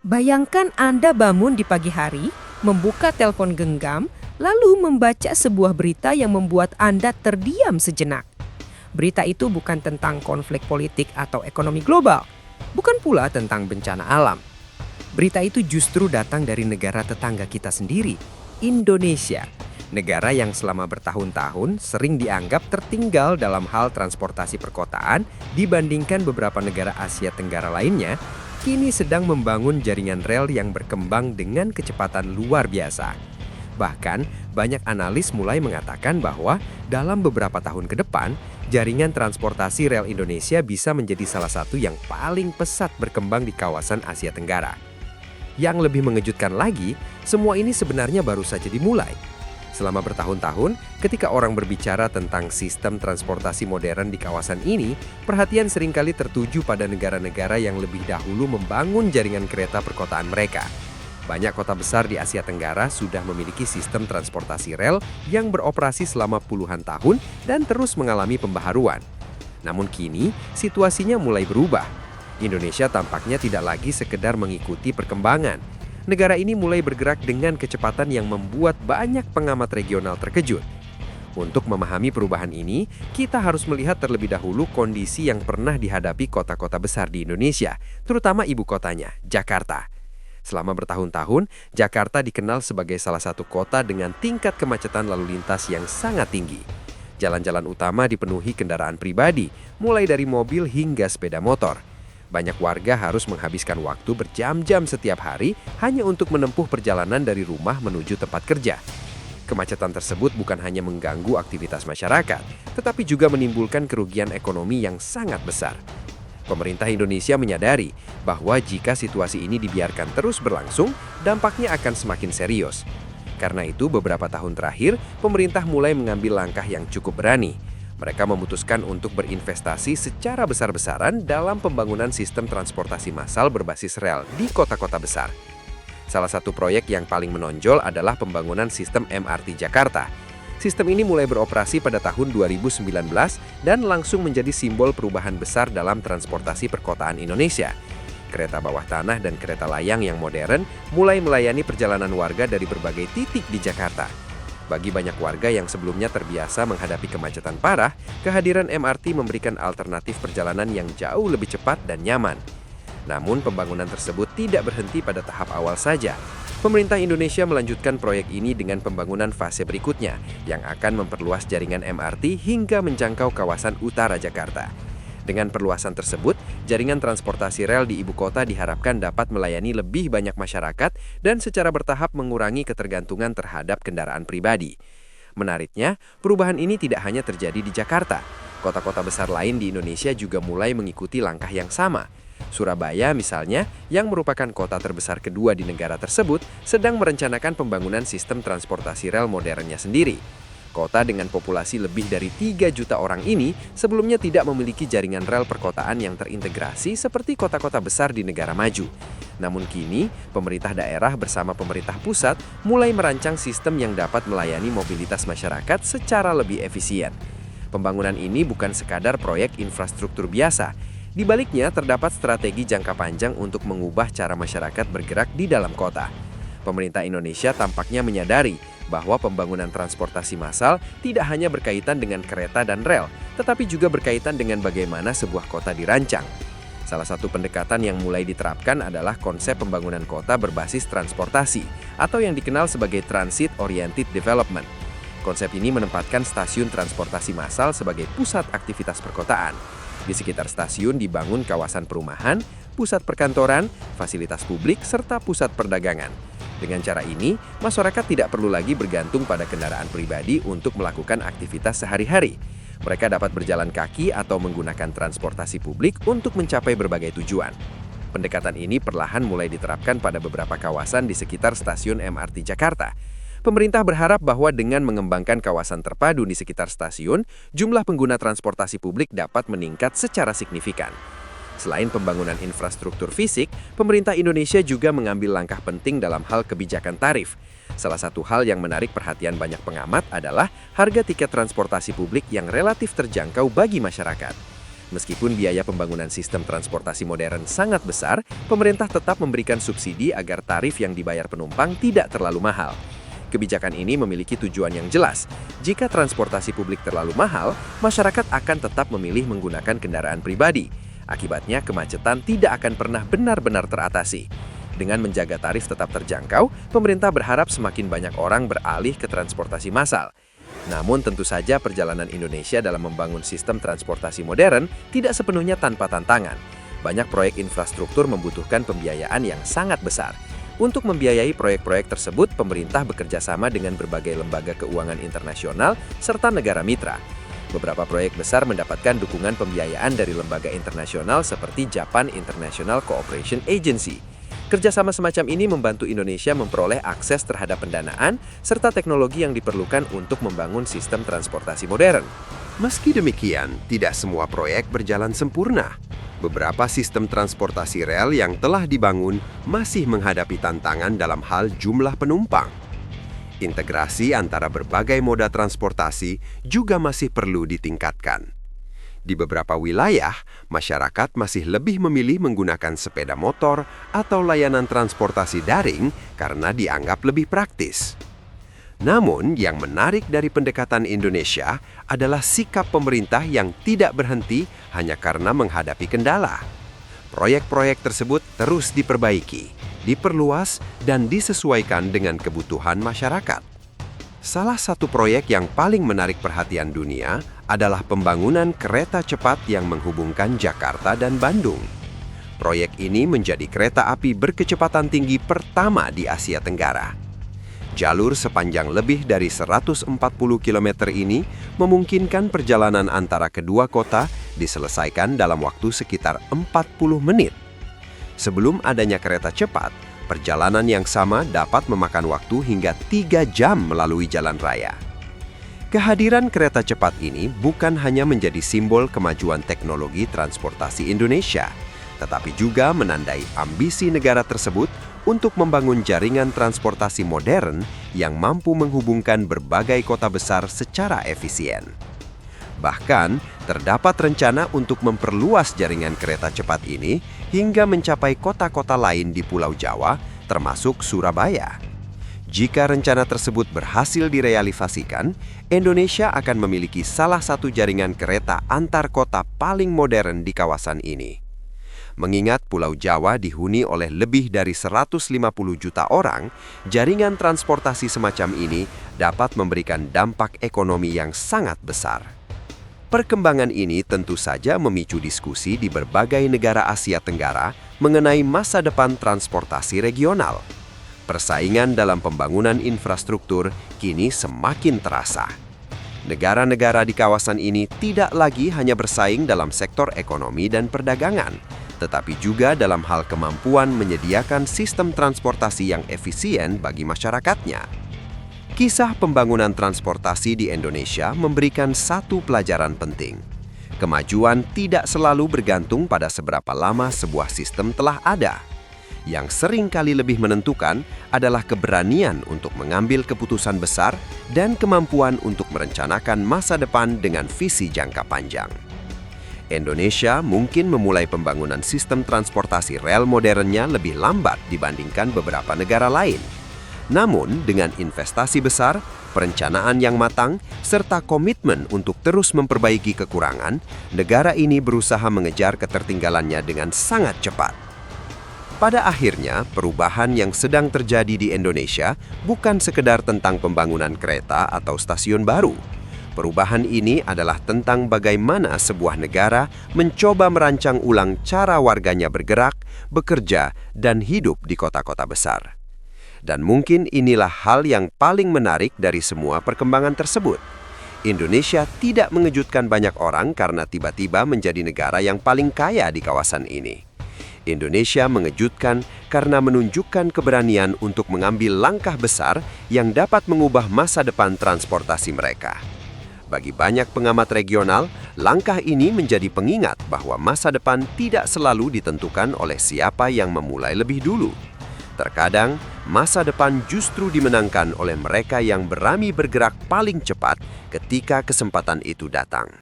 Bayangkan Anda bangun di pagi hari, membuka telepon genggam, lalu membaca sebuah berita yang membuat Anda terdiam sejenak. Berita itu bukan tentang konflik politik atau ekonomi global, bukan pula tentang bencana alam. Berita itu justru datang dari negara tetangga kita sendiri, Indonesia. Negara yang selama bertahun-tahun sering dianggap tertinggal dalam hal transportasi perkotaan dibandingkan beberapa negara Asia Tenggara lainnya, kini sedang membangun jaringan rel yang berkembang dengan kecepatan luar biasa. Bahkan, banyak analis mulai mengatakan bahwa dalam beberapa tahun ke depan, jaringan transportasi rel Indonesia bisa menjadi salah satu yang paling pesat berkembang di kawasan Asia Tenggara. Yang lebih mengejutkan lagi, semua ini sebenarnya baru saja dimulai. Selama bertahun-tahun, ketika orang berbicara tentang sistem transportasi modern di kawasan ini, perhatian seringkali tertuju pada negara-negara yang lebih dahulu membangun jaringan kereta perkotaan mereka. Banyak kota besar di Asia Tenggara sudah memiliki sistem transportasi rel yang beroperasi selama puluhan tahun dan terus mengalami pembaharuan. Namun kini, situasinya mulai berubah. Indonesia tampaknya tidak lagi sekedar mengikuti perkembangan. Negara ini mulai bergerak dengan kecepatan yang membuat banyak pengamat regional terkejut. Untuk memahami perubahan ini, kita harus melihat terlebih dahulu kondisi yang pernah dihadapi kota-kota besar di Indonesia, terutama ibu kotanya, Jakarta. Selama bertahun-tahun, Jakarta dikenal sebagai salah satu kota dengan tingkat kemacetan lalu lintas yang sangat tinggi. Jalan-jalan utama dipenuhi kendaraan pribadi, mulai dari mobil hingga sepeda motor. Banyak warga harus menghabiskan waktu berjam-jam setiap hari hanya untuk menempuh perjalanan dari rumah menuju tempat kerja. Kemacetan tersebut bukan hanya mengganggu aktivitas masyarakat, tetapi juga menimbulkan kerugian ekonomi yang sangat besar. Pemerintah Indonesia menyadari bahwa jika situasi ini dibiarkan terus berlangsung, dampaknya akan semakin serius. Karena itu, beberapa tahun terakhir, pemerintah mulai mengambil langkah yang cukup berani. Mereka memutuskan untuk berinvestasi secara besar-besaran dalam pembangunan sistem transportasi massal berbasis rel di kota-kota besar. Salah satu proyek yang paling menonjol adalah pembangunan sistem MRT Jakarta. Sistem ini mulai beroperasi pada tahun 2019 dan langsung menjadi simbol perubahan besar dalam transportasi perkotaan Indonesia. Kereta bawah tanah dan kereta layang yang modern mulai melayani perjalanan warga dari berbagai titik di Jakarta. Bagi banyak warga yang sebelumnya terbiasa menghadapi kemacetan parah, kehadiran MRT memberikan alternatif perjalanan yang jauh lebih cepat dan nyaman. Namun pembangunan tersebut tidak berhenti pada tahap awal saja. Pemerintah Indonesia melanjutkan proyek ini dengan pembangunan fase berikutnya, yang akan memperluas jaringan MRT hingga menjangkau kawasan utara Jakarta. Dengan perluasan tersebut, jaringan transportasi rel di ibu kota diharapkan dapat melayani lebih banyak masyarakat dan secara bertahap mengurangi ketergantungan terhadap kendaraan pribadi. Menariknya, perubahan ini tidak hanya terjadi di Jakarta. Kota-kota besar lain di Indonesia juga mulai mengikuti langkah yang sama. Surabaya misalnya, yang merupakan kota terbesar kedua di negara tersebut, sedang merencanakan pembangunan sistem transportasi rel modernnya sendiri. Kota dengan populasi lebih dari 3 juta orang ini sebelumnya tidak memiliki jaringan rel perkotaan yang terintegrasi seperti kota-kota besar di negara maju. Namun kini, pemerintah daerah bersama pemerintah pusat mulai merancang sistem yang dapat melayani mobilitas masyarakat secara lebih efisien. Pembangunan ini bukan sekadar proyek infrastruktur biasa. Di baliknya terdapat strategi jangka panjang untuk mengubah cara masyarakat bergerak di dalam kota. Pemerintah Indonesia tampaknya menyadari bahwa pembangunan transportasi massal tidak hanya berkaitan dengan kereta dan rel, tetapi juga berkaitan dengan bagaimana sebuah kota dirancang. Salah satu pendekatan yang mulai diterapkan adalah konsep pembangunan kota berbasis transportasi, atau yang dikenal sebagai Transit-Oriented Development. Konsep ini menempatkan stasiun transportasi massal sebagai pusat aktivitas perkotaan. Di sekitar stasiun dibangun kawasan perumahan, pusat perkantoran, fasilitas publik, serta pusat perdagangan. Dengan cara ini, masyarakat tidak perlu lagi bergantung pada kendaraan pribadi untuk melakukan aktivitas sehari-hari. Mereka dapat berjalan kaki atau menggunakan transportasi publik untuk mencapai berbagai tujuan. Pendekatan ini perlahan mulai diterapkan pada beberapa kawasan di sekitar stasiun MRT Jakarta. Pemerintah berharap bahwa dengan mengembangkan kawasan terpadu di sekitar stasiun, jumlah pengguna transportasi publik dapat meningkat secara signifikan. Selain pembangunan infrastruktur fisik, pemerintah Indonesia juga mengambil langkah penting dalam hal kebijakan tarif. Salah satu hal yang menarik perhatian banyak pengamat adalah harga tiket transportasi publik yang relatif terjangkau bagi masyarakat. Meskipun biaya pembangunan sistem transportasi modern sangat besar, pemerintah tetap memberikan subsidi agar tarif yang dibayar penumpang tidak terlalu mahal. Kebijakan ini memiliki tujuan yang jelas. Jika transportasi publik terlalu mahal, masyarakat akan tetap memilih menggunakan kendaraan pribadi. Akibatnya, kemacetan tidak akan pernah benar-benar teratasi. Dengan menjaga tarif tetap terjangkau, pemerintah berharap semakin banyak orang beralih ke transportasi massal. Namun tentu saja perjalanan Indonesia dalam membangun sistem transportasi modern tidak sepenuhnya tanpa tantangan. Banyak proyek infrastruktur membutuhkan pembiayaan yang sangat besar. Untuk membiayai proyek-proyek tersebut, pemerintah bekerja sama dengan berbagai lembaga keuangan internasional serta negara mitra. Beberapa proyek besar mendapatkan dukungan pembiayaan dari lembaga internasional seperti Japan International Cooperation Agency. Kerjasama semacam ini membantu Indonesia memperoleh akses terhadap pendanaan serta teknologi yang diperlukan untuk membangun sistem transportasi modern. Meski demikian, tidak semua proyek berjalan sempurna. Beberapa sistem transportasi rel yang telah dibangun masih menghadapi tantangan dalam hal jumlah penumpang. Integrasi antara berbagai moda transportasi juga masih perlu ditingkatkan. Di beberapa wilayah, masyarakat masih lebih memilih menggunakan sepeda motor atau layanan transportasi daring karena dianggap lebih praktis. Namun, yang menarik dari pendekatan Indonesia adalah sikap pemerintah yang tidak berhenti hanya karena menghadapi kendala. Proyek-proyek tersebut terus diperbaiki, diperluas, dan disesuaikan dengan kebutuhan masyarakat. Salah satu proyek yang paling menarik perhatian dunia adalah pembangunan kereta cepat yang menghubungkan Jakarta dan Bandung. Proyek ini menjadi kereta api berkecepatan tinggi pertama di Asia Tenggara. Jalur sepanjang lebih dari 140 km ini memungkinkan perjalanan antara kedua kota diselesaikan dalam waktu sekitar 40 menit. Sebelum adanya kereta cepat, perjalanan yang sama dapat memakan waktu hingga 3 jam melalui jalan raya. Kehadiran kereta cepat ini bukan hanya menjadi simbol kemajuan teknologi transportasi Indonesia, tetapi juga menandai ambisi negara tersebut untuk membangun jaringan transportasi modern yang mampu menghubungkan berbagai kota besar secara efisien. Bahkan, terdapat rencana untuk memperluas jaringan kereta cepat ini hingga mencapai kota-kota lain di Pulau Jawa, termasuk Surabaya. Jika rencana tersebut berhasil direalisasikan, Indonesia akan memiliki salah satu jaringan kereta antar kota paling modern di kawasan ini. Mengingat Pulau Jawa dihuni oleh lebih dari 150 juta orang, jaringan transportasi semacam ini dapat memberikan dampak ekonomi yang sangat besar. Perkembangan ini tentu saja memicu diskusi di berbagai negara Asia Tenggara mengenai masa depan transportasi regional. Persaingan dalam pembangunan infrastruktur kini semakin terasa. Negara-negara di kawasan ini tidak lagi hanya bersaing dalam sektor ekonomi dan perdagangan, tetapi juga dalam hal kemampuan menyediakan sistem transportasi yang efisien bagi masyarakatnya. Kisah pembangunan transportasi di Indonesia memberikan satu pelajaran penting. Kemajuan tidak selalu bergantung pada seberapa lama sebuah sistem telah ada. Yang sering kali lebih menentukan adalah keberanian untuk mengambil keputusan besar dan kemampuan untuk merencanakan masa depan dengan visi jangka panjang. Indonesia mungkin memulai pembangunan sistem transportasi rel modernnya lebih lambat dibandingkan beberapa negara lain. Namun, dengan investasi besar, perencanaan yang matang, serta komitmen untuk terus memperbaiki kekurangan, negara ini berusaha mengejar ketertinggalannya dengan sangat cepat. Pada akhirnya, perubahan yang sedang terjadi di Indonesia bukan sekedar tentang pembangunan kereta atau stasiun baru. Perubahan ini adalah tentang bagaimana sebuah negara mencoba merancang ulang cara warganya bergerak, bekerja, dan hidup di kota-kota besar. Dan mungkin inilah hal yang paling menarik dari semua perkembangan tersebut. Indonesia tidak mengejutkan banyak orang karena tiba-tiba menjadi negara yang paling kaya di kawasan ini. Indonesia mengejutkan karena menunjukkan keberanian untuk mengambil langkah besar yang dapat mengubah masa depan transportasi mereka. Bagi banyak pengamat regional, langkah ini menjadi pengingat bahwa masa depan tidak selalu ditentukan oleh siapa yang memulai lebih dulu. Terkadang, masa depan justru dimenangkan oleh mereka yang berani bergerak paling cepat ketika kesempatan itu datang.